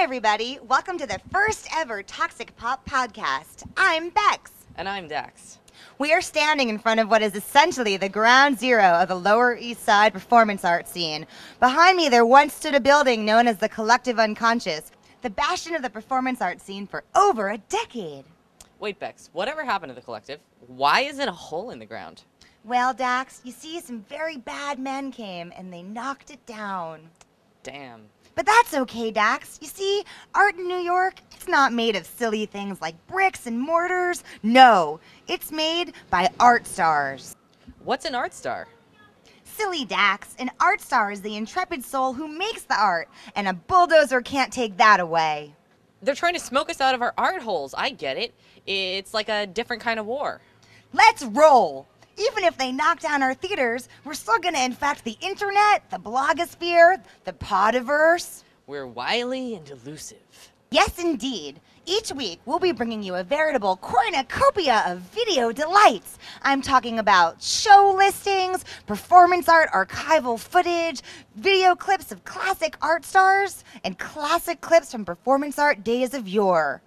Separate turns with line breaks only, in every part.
Everybody, welcome to the first ever Toxic Pop podcast. I'm Bex.
And I'm Dax.
We are standing in front of what is essentially the ground zero of the Lower East Side performance art scene. Behind me there once stood a building known as the Collective Unconscious, the bastion of the performance art scene for over a decade.
Wait, Bex, whatever happened to the Collective? Why is it a hole in the ground?
Well, Dax, you see, some very bad men came and they knocked it down.
Damn.
But that's okay, Dax. You see, art in New York, it's not made of silly things like bricks and mortars. No, it's made by art stars.
What's an art star?
Silly Dax, an art star is the intrepid soul who makes the art, and a bulldozer can't take that away.
They're trying to smoke us out of our art holes. I get it. It's like a different kind of war.
Let's roll! Even if they knock down our theaters, we're still going to infect the internet, the blogosphere, the podiverse.
We're wily and elusive.
Yes, indeed. Each week, we'll be bringing you a veritable cornucopia of video delights. I'm talking about show listings, performance art archival footage, video clips of classic art stars, and classic clips from performance art days of yore.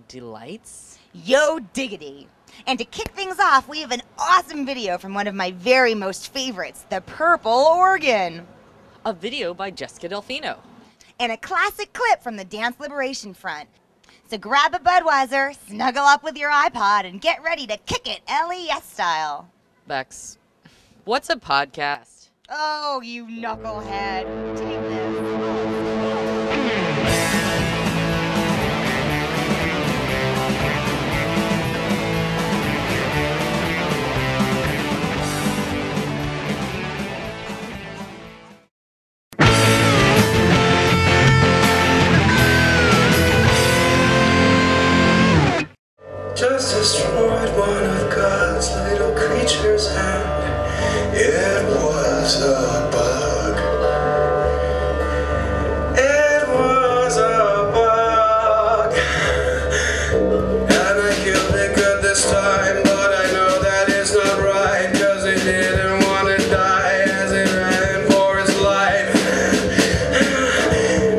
Delights?
Yo diggity. And to kick things off, we have an awesome video from one of my very most favorites, the Purple Organ.
A video by Jessica Delfino.
And a classic clip from the Dance Liberation Front. So grab a Budweiser, snuggle up with your iPod, and get ready to kick it LES style.
Bex, what's a podcast?
Oh, you knucklehead. Take this.
Just destroyed one of God's little creatures, and it was a bug. It was a bug. And I killed it good this time, but I know that it's not right, 'cause it didn't want to die as it ran for its life.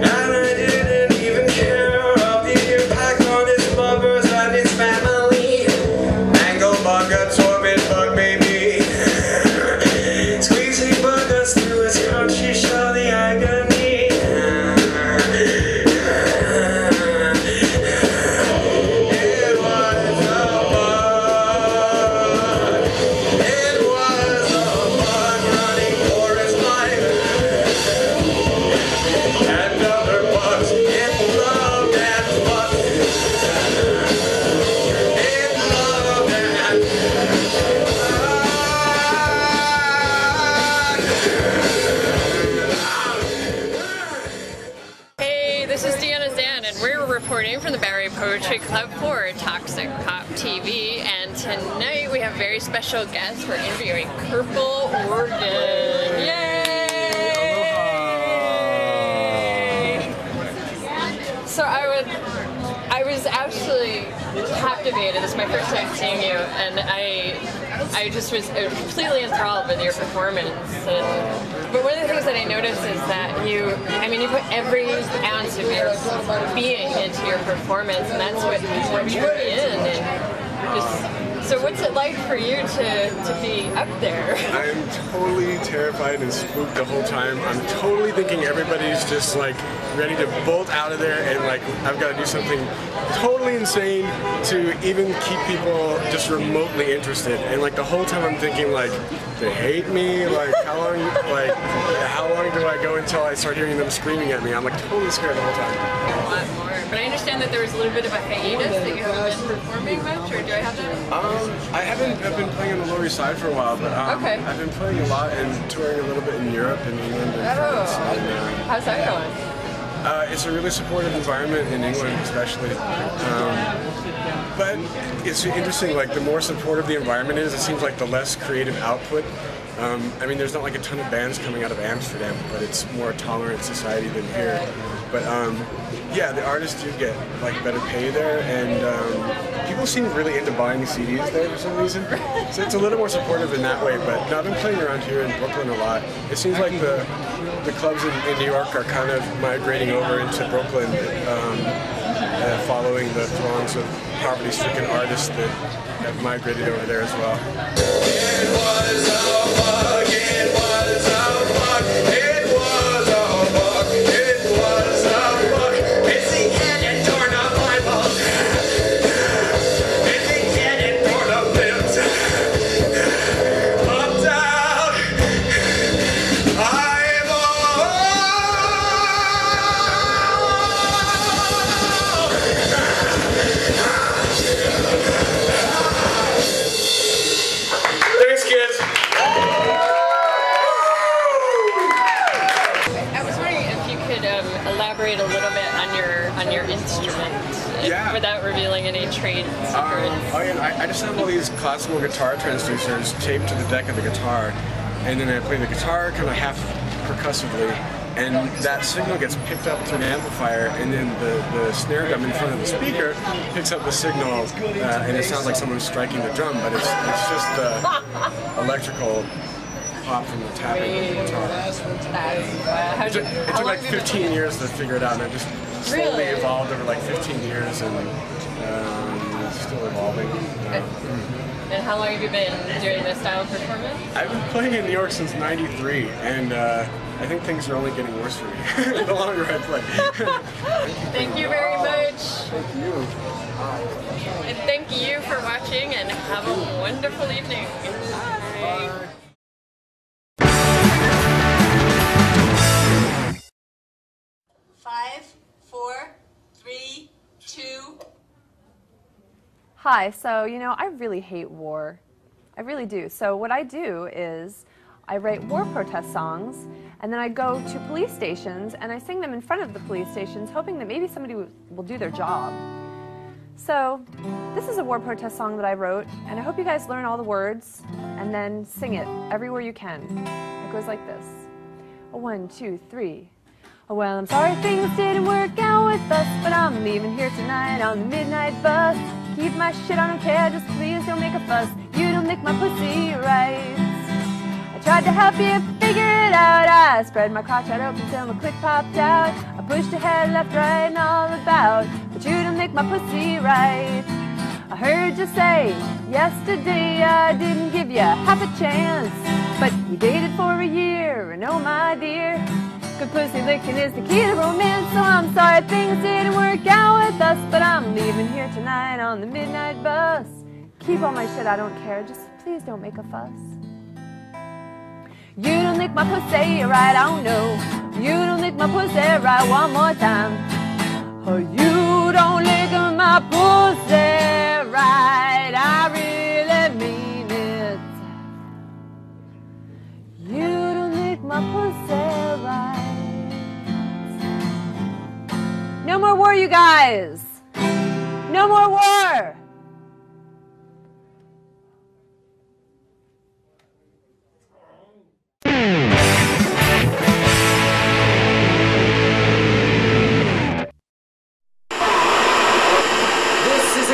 And I didn't even care of the impact on its lovers and its family. Bug, absorbent bug, baby. Squeezing bug us through his couch, she showed the agony. It was a bug. It was a bug running for his life. And other bugs it loved and fucked.
Reporting from the Barry Poetry Club for Toxic Pop TV, and tonight we have a very special guest. We're interviewing Purple Organ. Yay! So I was actually captivated. This is my first time seeing you, and I just was completely enthralled with your performance. But one of the things that I noticed is that you put every ounce of your being into your performance, and that's what drew me in. And so what's it like for you to be up there?
I'm totally terrified and spooked the whole time. I'm totally thinking everybody's just like ready to bolt out of there, and like I've got to do something totally insane to even keep people just remotely interested. And like the whole time I'm thinking like, they hate me, like how long do I go until I start hearing them screaming at me? I'm like totally scared the whole time.
A lot more. But I understand that there was a little bit of a hiatus that you haven't been performing much, or do I have that?
I've been playing on the Lower East Side for a while, but
okay.
I've been playing a lot and touring a little bit in Europe and England and France. And
How's that going?
It's a really supportive environment in England, especially. But it's interesting, like the more supportive the environment is, it seems like the less creative output. I mean, there's not like a ton of bands coming out of Amsterdam, but it's more tolerant society than here. But yeah, the artists do get like better pay there, and people seem really into buying CDs there for some reason. So it's a little more supportive in that way. But no, I've been playing around here in Brooklyn a lot. It seems like the clubs in New York are kind of migrating over into Brooklyn, following the throngs of poverty-stricken artists that have migrated over there as well.
It was a bug, it was a bug, it was a bug, it was a bug. Missy head and torn up eyeballs. Missy head and torn up lips. Up, down, Thanks, kids.
I was wondering if you could elaborate a little bit on your instrument,
Yeah.
without revealing any trade secrets.
Oh yeah, I just have all these classical guitar transducers taped to the deck of the guitar, and then I play the guitar kind of half percussively, and that signal gets picked up through an amplifier, and then the snare drum in front of the speaker picks up the signal, and it sounds like someone's striking the drum, but it's just electrical pop from the tapping of the guitar. It took like 15 years to figure it out, and I just slowly evolved over like 15 years, and it's still evolving.
And how long have you been doing this style of performance?
I've been playing in New York since '93, and I think things are only getting worse for me the longer I play.
Thank you very much.
Thank you.
And thank you for watching, and have a wonderful evening. Bye.
5, 4, 3, 2.
Hi, so I really hate war. I really do. So what I do is I write war protest songs, and then I go to police stations and I sing them in front of the police stations, hoping that maybe somebody will do their job. So this is a war protest song that I wrote, and I hope you guys learn all the words and then sing it everywhere you can. It goes like this. 1, 2, 3. Well, I'm sorry things didn't work out with us, but I'm leaving here tonight on the midnight bus. Keep my shit, I don't care, just please don't make a fuss. You don't make my pussy right. I tried to help you figure it out. I spread my crotch out open till my clit popped out. I pushed ahead, left, right, and all about, but you don't make my pussy right. I heard you say yesterday I didn't give you half a chance, but you dated for a year, and oh my dear, good pussy licking is the key to romance. So I'm sorry things didn't work out with us, but I'm leaving here tonight on the midnight bus. Keep all my shit, I don't care, just please don't make a fuss. You don't lick my pussy right, oh no. You don't lick my pussy right, one more time. Oh, you don't lick my pussy right, I really mean it. You don't lick my pussy right. No more war, you guys. No more war.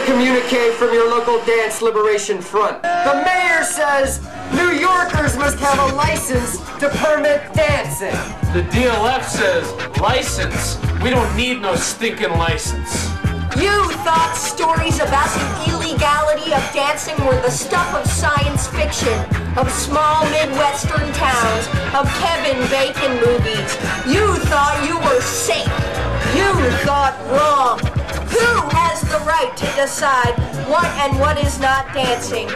Communique from your local dance liberation front. The mayor says New Yorkers must have a license to permit dancing.
The DLF says license. We don't need no stinking license.
You thought stories about the illegality of dancing were the stuff of science fiction, of small Midwestern towns, of Kevin Bacon movies. You thought you were safe. You thought wrong. Who has the right to decide what and what is not dancing?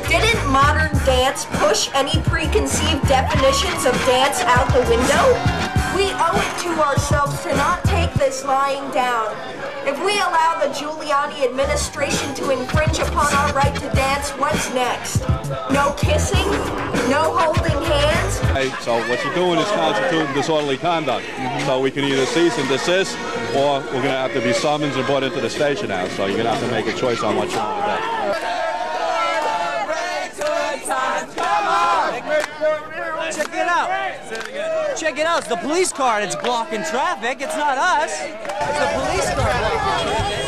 Didn't modern dance push any preconceived definitions of dance out the window? We owe it to ourselves to not take this lying down. If we allow the Giuliani administration to infringe upon our right to dance, what's next? No kissing? No holding hands.
So what you're doing is constituting disorderly conduct. So we can either cease and desist, or we're going to have to be summoned and brought into the station house. So you're going to have to make a choice on what you want to do.
Check it out. Check it out. It's the police car. It's blocking traffic. It's not us. It's the police car blocking traffic.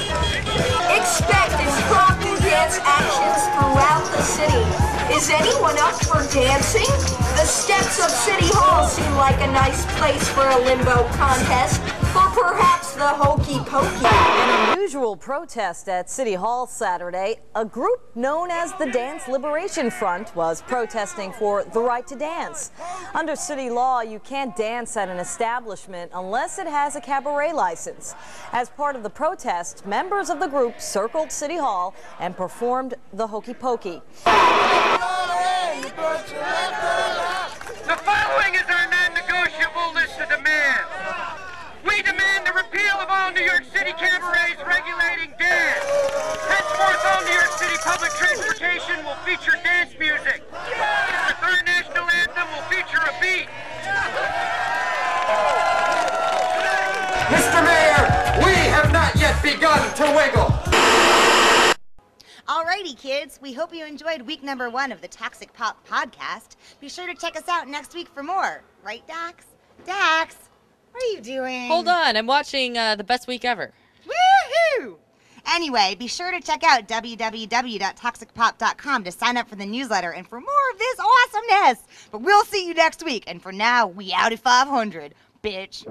Expect impromptu dance actions throughout the city. Is anyone up for dancing? The steps of City Hall seem like a nice place for a limbo contest, or perhaps the hokey pokey.
An unusual protest at City Hall Saturday. A group known as the Dance Liberation Front was protesting for the right to dance. Under city law, you can't dance at an establishment unless it has a cabaret license. As part of the protest, members of the group circled City Hall and performed the hokey pokey.
The following is our non-negotiable list of demands. We demand the repeal of all New York City cabarets regulating dance. Henceforth, all New York City public transportation will feature dance music. The third national anthem will feature a beat.
Mr. Mayor, we have not yet begun to wiggle.
Alrighty, kids. We hope you enjoyed week number 1 of the Toxic Pop podcast. Be sure to check us out next week for more. Right, Dax? Dax, what are you doing?
Hold on, I'm watching The Best Week Ever.
Woohoo! Anyway, be sure to check out www.toxicpop.com to sign up for the newsletter and for more of this awesomeness. But we'll see you next week. And for now, we out at 500, bitch.